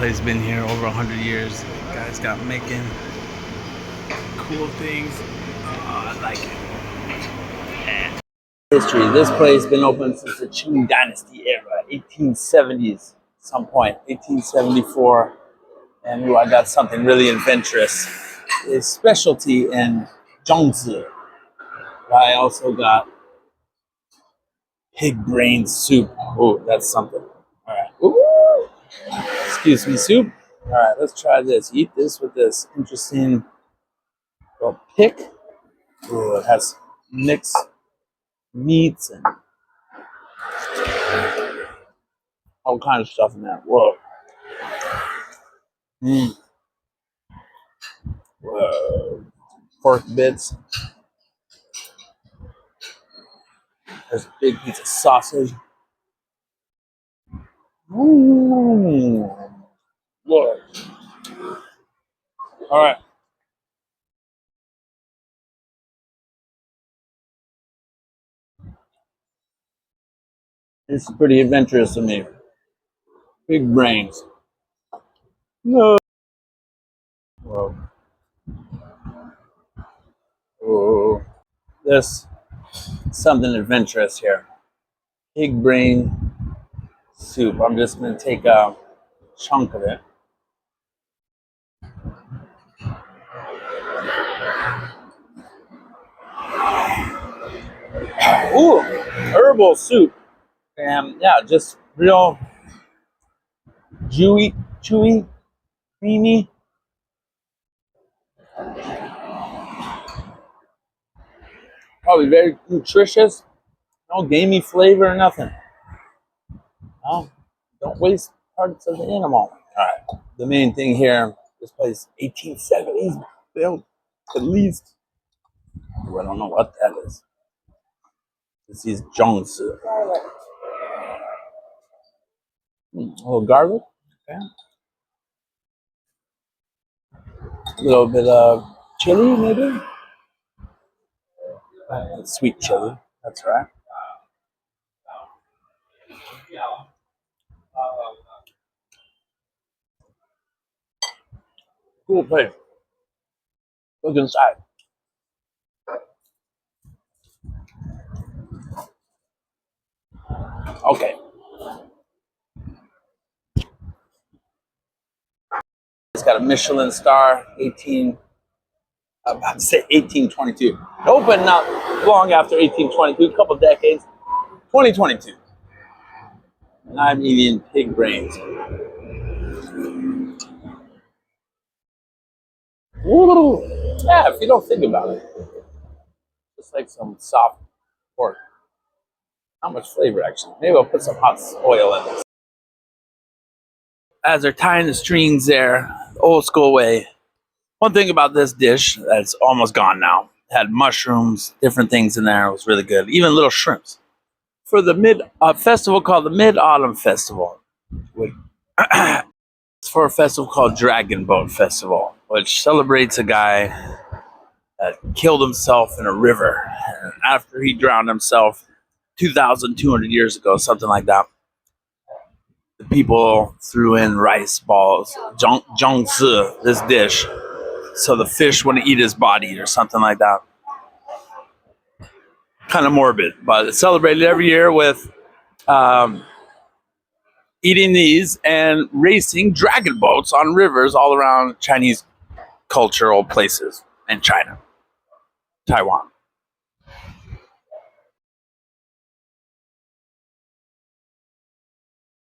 place been here over 100 years. Guys got making cool things. I like it. Yeah. History. This place been open since the Qinq Dynasty era, 1870s, some point, 1874. And ooh, I got something really adventurous. It's specialty in Zhongzi. I also got pig brain soup. Oh, that's something. All right. Ooh. Excuse me, soup. All right, let's try this. Eat this with this interesting little pick. Ooh, it has mixed meats and all kinds of stuff in there. Whoa. Mm. Whoa. Pork bits. There's a big piece of sausage. Whoa. All right. This is pretty adventurous to me. Big brains. No. Whoa. Whoa. This something adventurous here. Pig brain soup. I'm just gonna take a chunk of it. Ooh, herbal soup. And yeah, just real chewy, creamy. Probably very nutritious. No gamey flavor or nothing. No, don't waste parts of the animal. All right. The main thing here, this place, 1870s built, at least. Ooh, I don't know what that is. This is Zhongzi. A little garlic. Okay. A little bit of chili, maybe. Sweet chili. That's right. Cool place. Look inside. Okay. It's got a Michelin Star, 1822. Opened not long after 1822, a couple decades. 2022. And I'm eating pig brains. Ooh. Yeah, if you don't think about it. Just like some soft pork. Not much flavor, actually. Maybe I'll put some hot oil in this. As they're tying the strings there, the old school way. One thing about this dish that's almost gone now, it had mushrooms, different things in there. It was really good. Even little shrimps. For the festival called the Mid-Autumn Festival. It's for a festival called Dragon Boat Festival, which celebrates a guy that killed himself in a river. And after he drowned himself 2,200 years ago, something like that, the people threw in rice balls, zhongzi, this dish, so the fish wouldn't eat his body or something like that. Kind of morbid, but it's celebrated every year with eating these and racing dragon boats on rivers all around Chinese cultural places in China, Taiwan.